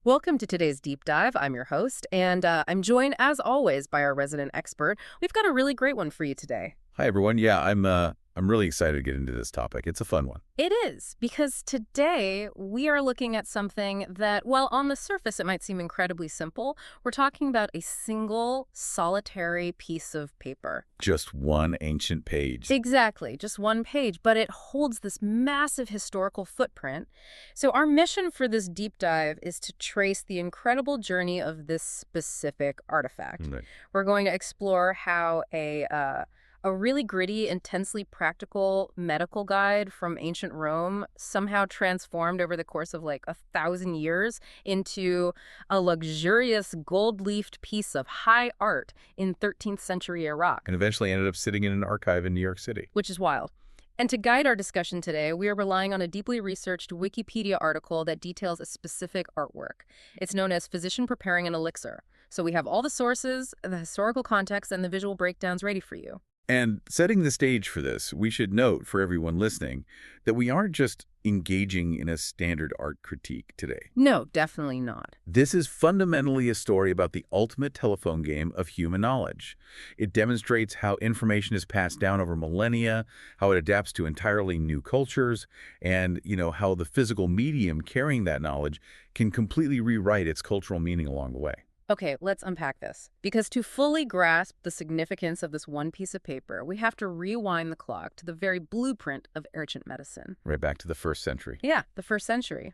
Welcome to today's deep dive. I'm your host, and I'm joined, as always, by our resident expert. We've got a really great one for you today. Hi, everyone. Yeah, I'm really excited to get into this topic. It's a fun one. It is, because today we are looking at something that, while on the surface it might seem incredibly simple, we're talking about a single, solitary piece of paper. Just one ancient page. Exactly, just one page, but it holds this massive historical footprint. So our mission for this deep dive is to trace the incredible journey of this specific artifact. Right. We're going to explore how a really gritty, intensely practical medical guide from ancient Rome somehow transformed over the course of like 1,000 years into a luxurious gold-leafed piece of high art in 13th century Iraq. And eventually ended up sitting in an archive in New York City. Which is wild. And to guide our discussion today, we are relying on a deeply researched Wikipedia article that details a specific artwork. It's known as Physician Preparing an Elixir. So we have all the sources, the historical context, and the visual breakdowns ready for you. And setting the stage for this, we should note for everyone listening that we aren't just engaging in a standard art critique today. No, definitely not. This is fundamentally a story about the ultimate telephone game of human knowledge. It demonstrates how information is passed down over millennia, how it adapts to entirely new cultures, and, how the physical medium carrying that knowledge can completely rewrite its cultural meaning along the way. Okay, let's unpack this. Because to fully grasp the significance of this one piece of paper, we have to rewind the clock to the very blueprint of ancient medicine. Right back to the 1st century. Yeah, the 1st century.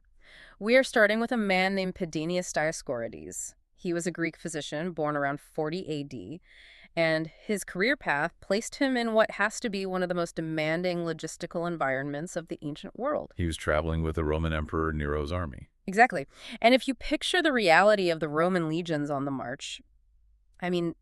We are starting with a man named Dioscorides. He was a Greek physician born around 40 AD, and his career path placed him in what has to be one of the most demanding logistical environments of the ancient world. He was traveling with the Roman Emperor Nero's army. Exactly. And if you picture the reality of the Roman legions on the march,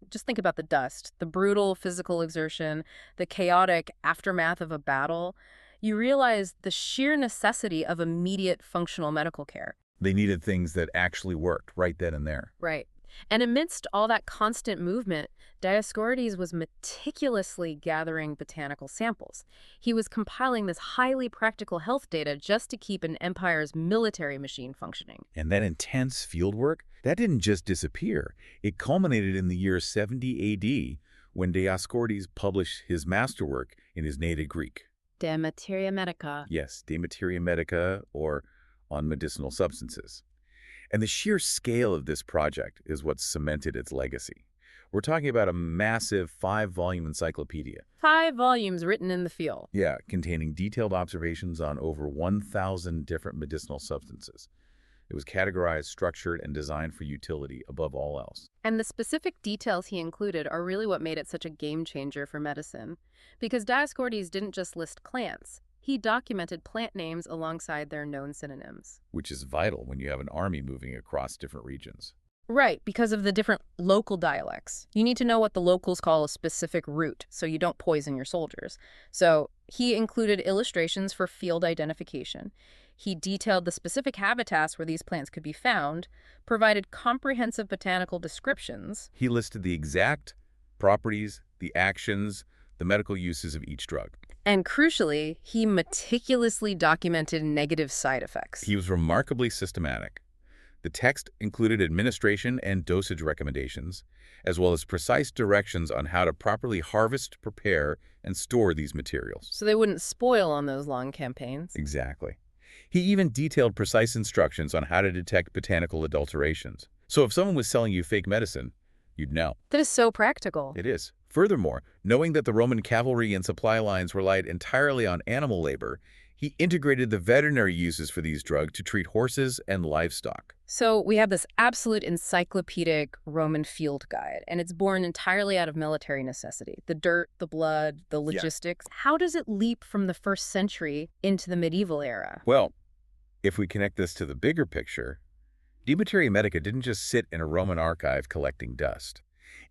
just think about the dust, the brutal physical exertion, the chaotic aftermath of a battle. You realize the sheer necessity of immediate functional medical care. They needed things that actually worked right then and there. Right. And amidst all that constant movement, Dioscorides was meticulously gathering botanical samples. He was compiling this highly practical health data just to keep an empire's military machine functioning. And that intense fieldwork, that didn't just disappear. It culminated in the year 70 AD when Dioscorides published his masterwork in his native Greek. De Materia Medica. Yes, De Materia Medica, or on medicinal substances. And the sheer scale of this project is what cemented its legacy. We're talking about a massive 5-volume encyclopedia. 5 volumes written in the field. Yeah, containing detailed observations on over 1,000 different medicinal substances. It was categorized, structured, and designed for utility above all else. And the specific details he included are really what made it such a game changer for medicine. Because Dioscorides didn't just list plants. He documented plant names alongside their known synonyms. Which is vital when you have an army moving across different regions. Right, because of the different local dialects. You need to know what the locals call a specific root, so you don't poison your soldiers. So he included illustrations for field identification. He detailed the specific habitats where these plants could be found, provided comprehensive botanical descriptions. He listed the exact properties, the actions, the medical uses of each drug. And crucially, he meticulously documented negative side effects. He was remarkably systematic. The text included administration and dosage recommendations, as well as precise directions on how to properly harvest, prepare, and store these materials. So they wouldn't spoil on those long campaigns. Exactly. He even detailed precise instructions on how to detect botanical adulterations. So if someone was selling you fake medicine, you'd know. That is so practical. It is. Furthermore, knowing that the Roman cavalry and supply lines relied entirely on animal labor, he integrated the veterinary uses for these drugs to treat horses and livestock. So we have this absolute encyclopedic Roman field guide, and it's born entirely out of military necessity. The dirt, the blood, the logistics. Yeah. How does it leap from the 1st century into the medieval era? Well, if we connect this to the bigger picture, De Materia Medica didn't just sit in a Roman archive collecting dust.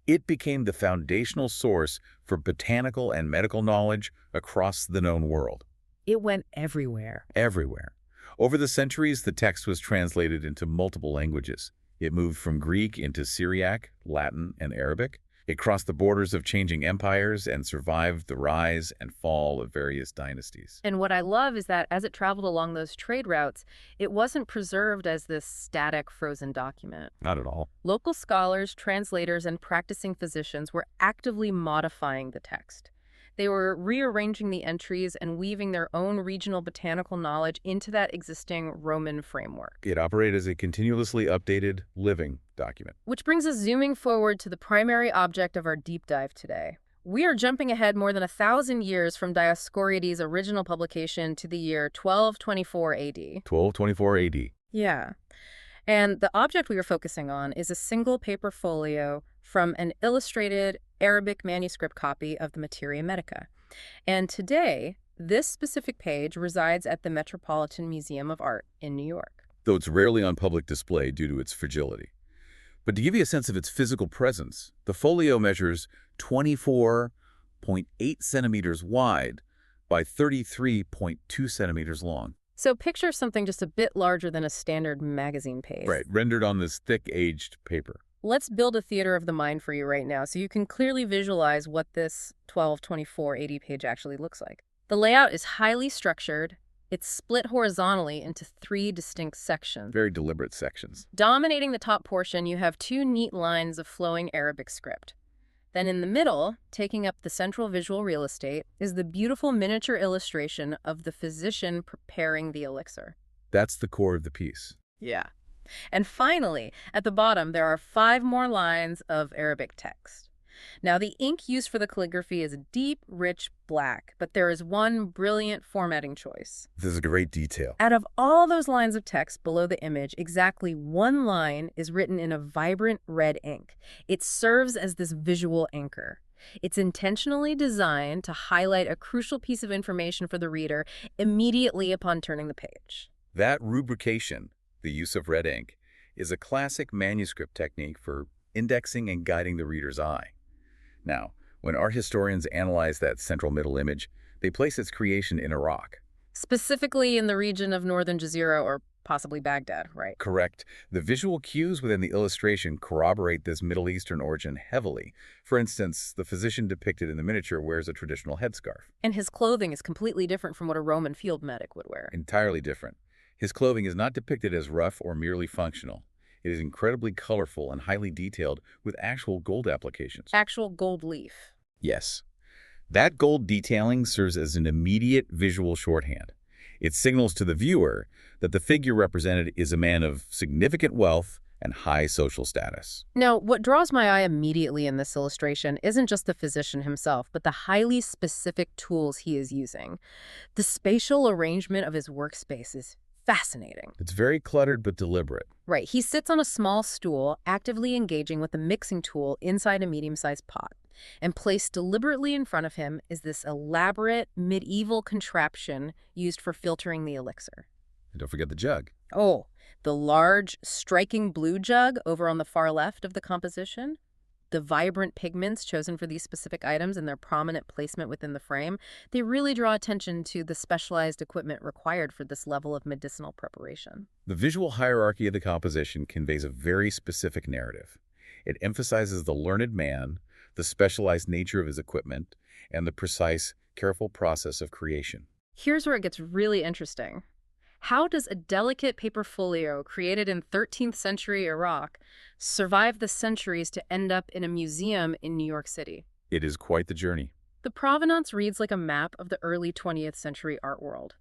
It became the foundational source for botanical and medical knowledge across the known world. It went everywhere. Everywhere. Over the centuries, the text was translated into multiple languages. It moved from Greek into Syriac, Latin, and Arabic. It crossed the borders of changing empires and survived the rise and fall of various dynasties. And what I love is that as it traveled along those trade routes, it wasn't preserved as this static, frozen document. Not at all. Local scholars, translators, and practicing physicians were actively modifying the text. They were rearranging the entries and weaving their own regional botanical knowledge into that existing Roman framework. It operated as a continuously updated, living document. Which brings us zooming forward to the primary object of our deep dive today. We are jumping ahead more than 1,000 years from Dioscorides' original publication to the year 1224 AD. 1224 AD. Yeah. And the object we are focusing on is a single paper folio from an illustrated Arabic manuscript copy of the Materia Medica. And today, this specific page resides at the Metropolitan Museum of Art in New York. Though it's rarely on public display due to its fragility. But to give you a sense of its physical presence, the folio measures 24.8 centimeters wide by 33.2 centimeters long. So picture something just a bit larger than a standard magazine page. Right, rendered on this thick, aged paper. Let's build a theater of the mind for you right now so you can clearly visualize what this 1224 AD page actually looks like. The layout is highly structured. It's split horizontally into 3 distinct sections. Very deliberate sections. Dominating the top portion, you have 2 neat lines of flowing Arabic script. Then in the middle, taking up the central visual real estate, is the beautiful miniature illustration of the physician preparing the elixir. That's the core of the piece. Yeah. And finally, at the bottom, there are 5 more lines of Arabic text. Now, the ink used for the calligraphy is a deep, rich black, but there is one brilliant formatting choice. This is a great detail. Out of all those lines of text below the image, exactly 1 line is written in a vibrant red ink. It serves as this visual anchor. It's intentionally designed to highlight a crucial piece of information for the reader immediately upon turning the page. That rubrication, the use of red ink, is a classic manuscript technique for indexing and guiding the reader's eye. Now, when art historians analyze that central middle image, they place its creation in Iraq. Specifically in the region of northern Jazeera or possibly Baghdad, right? Correct. The visual cues within the illustration corroborate this Middle Eastern origin heavily. For instance, the physician depicted in the miniature wears a traditional headscarf. And his clothing is completely different from what a Roman field medic would wear. Entirely different. His clothing is not depicted as rough or merely functional. It is incredibly colorful and highly detailed with actual gold applications. Actual gold leaf. Yes. That gold detailing serves as an immediate visual shorthand. It signals to the viewer that the figure represented is a man of significant wealth and high social status. Now, what draws my eye immediately in this illustration isn't just the physician himself, but the highly specific tools he is using. The spatial arrangement of his workspace is fascinating. It's very cluttered but deliberate. Right. He sits on a small stool, actively engaging with a mixing tool inside a medium-sized pot. And placed deliberately in front of him is this elaborate medieval contraption used for filtering the elixir. And don't forget the jug. Oh, the large, striking blue jug over on the far left of the composition. The vibrant pigments chosen for these specific items and their prominent placement within the frame, they really draw attention to the specialized equipment required for this level of medicinal preparation. The visual hierarchy of the composition conveys a very specific narrative. It emphasizes the learned man, the specialized nature of his equipment, and the precise, careful process of creation. Here's where it gets really interesting. How does a delicate paper folio created in 13th century Iraq survive the centuries to end up in a museum in New York City? It is quite the journey. The Provenance reads like a map of the early 20th century art world.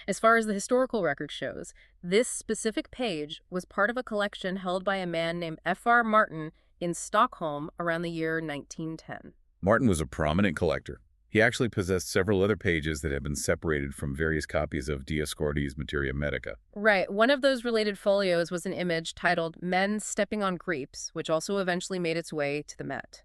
As far as the historical record shows, this specific page was part of a collection held by a man named F.R. Martin in Stockholm around the year 1910. Martin was a prominent collector. He actually possessed several other pages that had been separated from various copies of Dioscorides' Materia Medica. Right. One of those related folios was an image titled Men Stepping on Grapes, which also eventually made its way to the Met.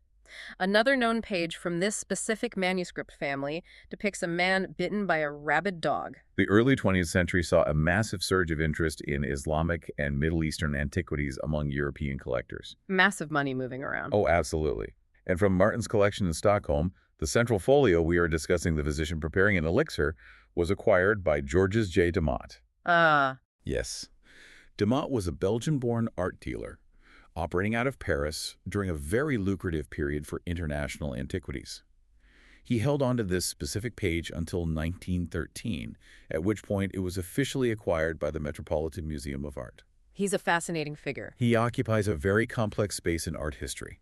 Another known page from this specific manuscript family depicts a man bitten by a rabid dog. The early 20th century saw a massive surge of interest in Islamic and Middle Eastern antiquities among European collectors. Massive money moving around. Oh, absolutely. And from Martin's collection in Stockholm, the central folio we are discussing, the physician preparing an elixir, was acquired by Georges DeMotte. Ah. Yes. DeMotte was a Belgian-born art dealer, operating out of Paris during a very lucrative period for international antiquities. He held on to this specific page until 1913, at which point it was officially acquired by the Metropolitan Museum of Art. He's a fascinating figure. He occupies a very complex space in art history.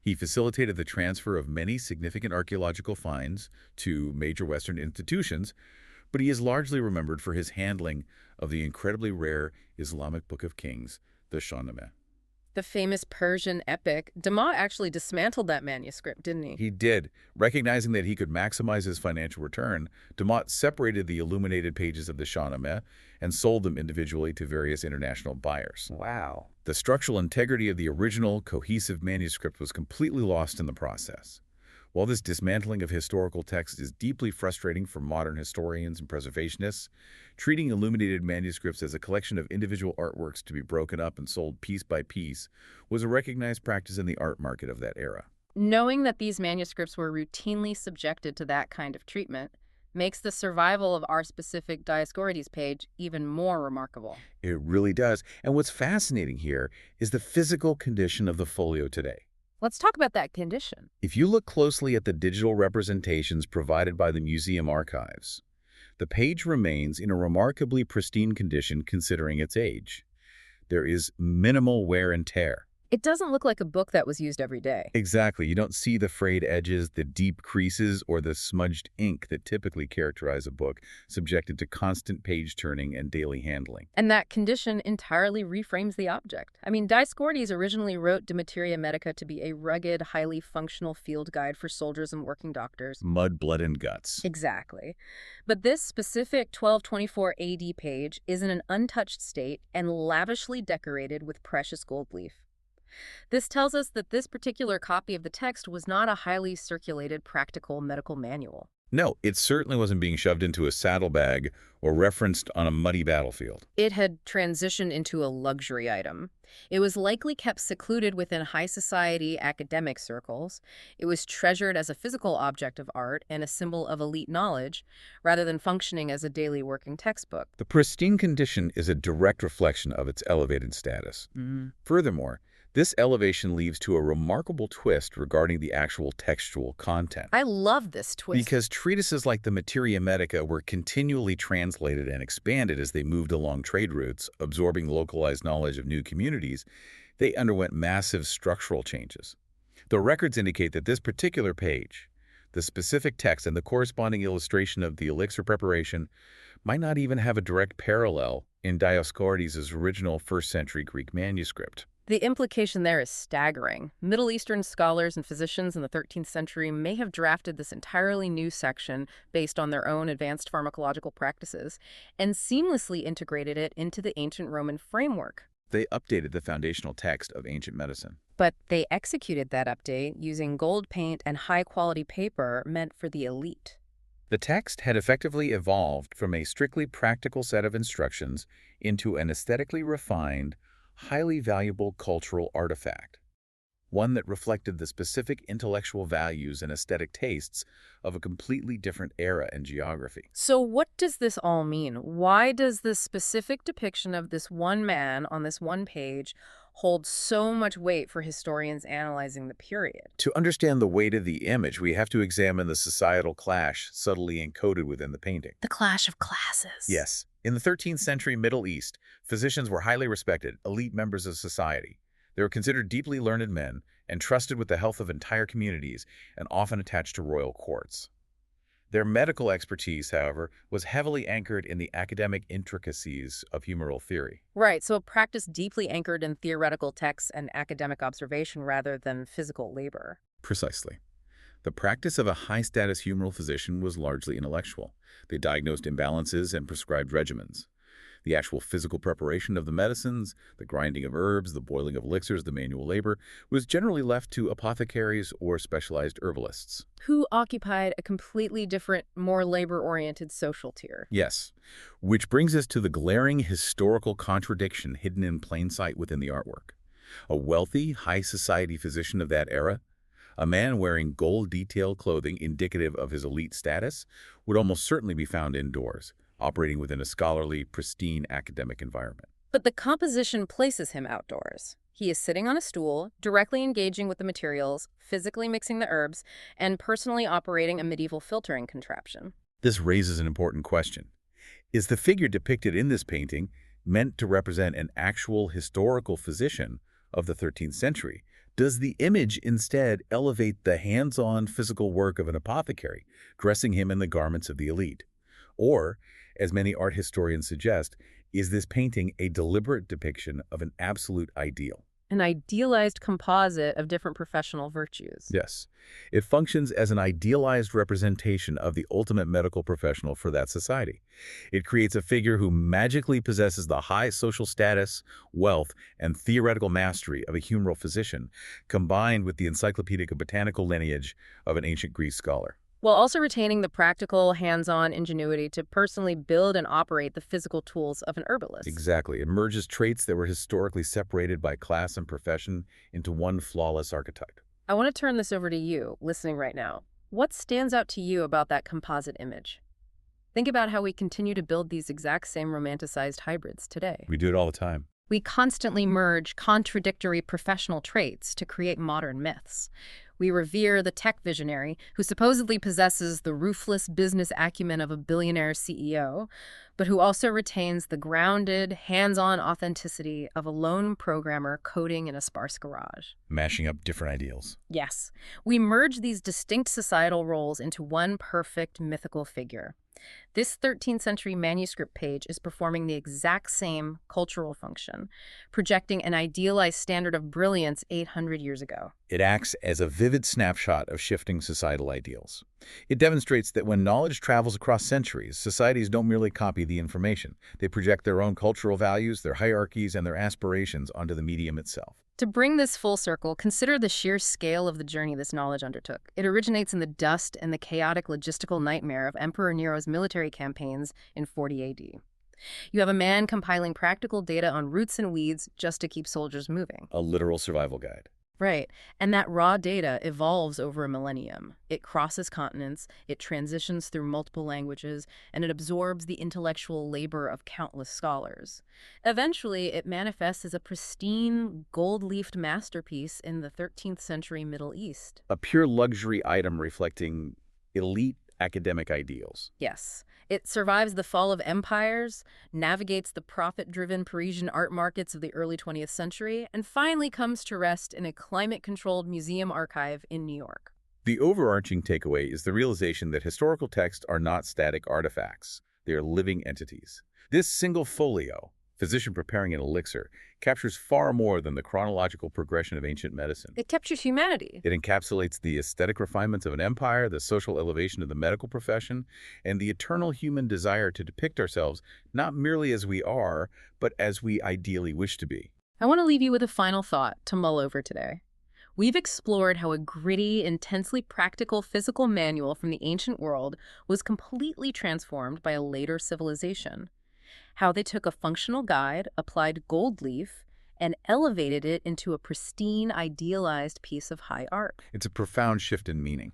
He facilitated the transfer of many significant archaeological finds to major Western institutions, but he is largely remembered for his handling of the incredibly rare Islamic Book of Kings, the Shahnameh. The famous Persian epic, DeMotte actually dismantled that manuscript, didn't he? He did. Recognizing that he could maximize his financial return, DeMotte separated the illuminated pages of the Shahnameh and sold them individually to various international buyers. Wow. The structural integrity of the original, cohesive manuscript was completely lost in the process. While this dismantling of historical text is deeply frustrating for modern historians and preservationists, treating illuminated manuscripts as a collection of individual artworks to be broken up and sold piece by piece was a recognized practice in the art market of that era. Knowing that these manuscripts were routinely subjected to that kind of treatment makes the survival of our specific Dioscorides page even more remarkable. It really does. And what's fascinating here is the physical condition of the folio today. Let's talk about that condition. If you look closely at the digital representations provided by the museum archives, the page remains in a remarkably pristine condition considering its age. There is minimal wear and tear. It doesn't look like a book that was used every day. Exactly. You don't see the frayed edges, the deep creases, or the smudged ink that typically characterize a book subjected to constant page turning and daily handling. And that condition entirely reframes the object. I mean, Dioscorides originally wrote De Materia Medica to be a rugged, highly functional field guide for soldiers and working doctors. Mud, blood, and guts. Exactly. But this specific 1224 AD page is in an untouched state and lavishly decorated with precious gold leaf. This tells us that this particular copy of the text was not a highly circulated practical medical manual. No, it certainly wasn't being shoved into a saddlebag or referenced on a muddy battlefield. It had transitioned into a luxury item. It was likely kept secluded within high society academic circles. It was treasured as a physical object of art and a symbol of elite knowledge, rather than functioning as a daily working textbook. The pristine condition is a direct reflection of its elevated status. Furthermore, this elevation leads to a remarkable twist regarding the actual textual content. I love this twist. Because treatises like the Materia Medica were continually translated and expanded as they moved along trade routes, absorbing localized knowledge of new communities, they underwent massive structural changes. The records indicate that this particular page, the specific text and the corresponding illustration of the elixir preparation, might not even have a direct parallel in Dioscorides' original first-century Greek manuscript. The implication there is staggering. Middle Eastern scholars and physicians in the 13th century may have drafted this entirely new section based on their own advanced pharmacological practices and seamlessly integrated it into the ancient Roman framework. They updated the foundational text of ancient medicine. But they executed that update using gold paint and high-quality paper meant for the elite. The text had effectively evolved from a strictly practical set of instructions into an aesthetically refined, highly valuable cultural artifact, one that reflected the specific intellectual values and aesthetic tastes of a completely different era and geography. So what does this all mean? Why does this specific depiction of this one man on this one page hold so much weight for historians analyzing the period? To understand the weight of the image, we have to examine the societal clash subtly encoded within the painting. The clash of classes. Yes. In the 13th century Middle East, physicians were highly respected, elite members of society. They were considered deeply learned men and trusted with the health of entire communities and often attached to royal courts. Their medical expertise, however, was heavily anchored in the academic intricacies of humoral theory. Right, so a practice deeply anchored in theoretical texts and academic observation rather than physical labor. Precisely. The practice of a high-status humoral physician was largely intellectual. They diagnosed imbalances and prescribed regimens. The actual physical preparation of the medicines, the grinding of herbs, the boiling of elixirs, the manual labor, was generally left to apothecaries or specialized herbalists. Who occupied a completely different, more labor-oriented social tier. Yes, which brings us to the glaring historical contradiction hidden in plain sight within the artwork. A wealthy, high-society physician of that era, a man wearing gold-detailed clothing indicative of his elite status, would almost certainly be found indoors, operating within a scholarly, pristine academic environment. But the composition places him outdoors. He is sitting on a stool, directly engaging with the materials, physically mixing the herbs, and personally operating a medieval filtering contraption. This raises an important question. Is the figure depicted in this painting meant to represent an actual historical physician of the 13th century? Does the image instead elevate the hands-on physical work of an apothecary, dressing him in the garments of the elite? Or, as many art historians suggest, is this painting a deliberate depiction of an absolute ideal? An idealized composite of different professional virtues. Yes. It functions as an idealized representation of the ultimate medical professional for that society. It creates a figure who magically possesses the high social status, wealth, and theoretical mastery of a humoral physician, combined with the encyclopedic botanical lineage of an ancient Greece scholar. While also retaining the practical, hands-on ingenuity to personally build and operate the physical tools of an herbalist. Exactly. It merges traits that were historically separated by class and profession into one flawless archetype. I want to turn this over to you, listening right now. What stands out to you about that composite image? Think about how we continue to build these exact same romanticized hybrids today. We do it all the time. We constantly merge contradictory professional traits to create modern myths. We revere the tech visionary who supposedly possesses the ruthless business acumen of a billionaire CEO, but who also retains the grounded, hands-on authenticity of a lone programmer coding in a sparse garage. Mashing up different ideals. Yes, we merge these distinct societal roles into one perfect mythical figure. This 13th century manuscript page is performing the exact same cultural function, projecting an idealized standard of brilliance 800 years ago. It acts as a vivid snapshot of shifting societal ideals. It demonstrates that when knowledge travels across centuries, societies don't merely copy the information. They project their own cultural values, their hierarchies, and their aspirations onto the medium itself. To bring this full circle, consider the sheer scale of the journey this knowledge undertook. It originates in the dust and the chaotic logistical nightmare of Emperor Nero's military campaigns in 40 AD. You have a man compiling practical data on roots and weeds just to keep soldiers moving. A literal survival guide. Right. And that raw data evolves over a millennium. It crosses continents, it transitions through multiple languages, and it absorbs the intellectual labor of countless scholars. Eventually, it manifests as a pristine, gold-leafed masterpiece in the 13th century Middle East. A pure luxury item reflecting elite academic ideals. Yes. It survives the fall of empires, navigates the profit-driven Parisian art markets of the early 20th century, and finally comes to rest in a climate-controlled museum archive in New York. The overarching takeaway is the realization that historical texts are not static artifacts. They are living entities. This single folio, physician preparing an elixir, captures far more than the chronological progression of ancient medicine. It captures humanity. It encapsulates the aesthetic refinements of an empire, the social elevation of the medical profession, and the eternal human desire to depict ourselves not merely as we are, but as we ideally wish to be. I want to leave you with a final thought to mull over today. We've explored how a gritty, intensely practical physical manual from the ancient world was completely transformed by a later civilization. How they took a functional guide, applied gold leaf, and elevated it into a pristine, idealized piece of high art. It's a profound shift in meaning.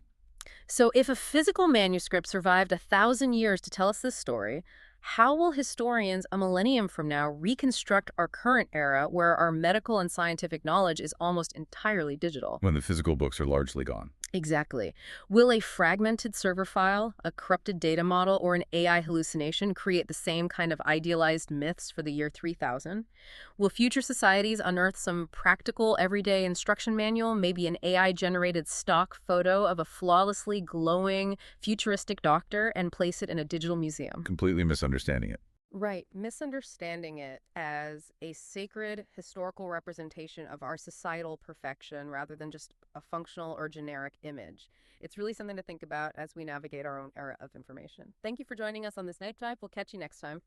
So if a physical manuscript survived 1,000 years to tell us this story, how will historians a millennium from now reconstruct our current era where our medical and scientific knowledge is almost entirely digital? When the physical books are largely gone. Exactly. Will a fragmented server file, a corrupted data model, or an AI hallucination create the same kind of idealized myths for the year 3000? Will future societies unearth some practical, everyday instruction manual, maybe an AI-generated stock photo of a flawlessly glowing, futuristic doctor, and place it in a digital museum? Completely misunderstanding it. Right, misunderstanding it as a sacred historical representation of our societal perfection rather than just a functional or generic image. It's really something to think about as we navigate our own era of information. Thank you for joining us on this Night Dive. We'll catch you next time.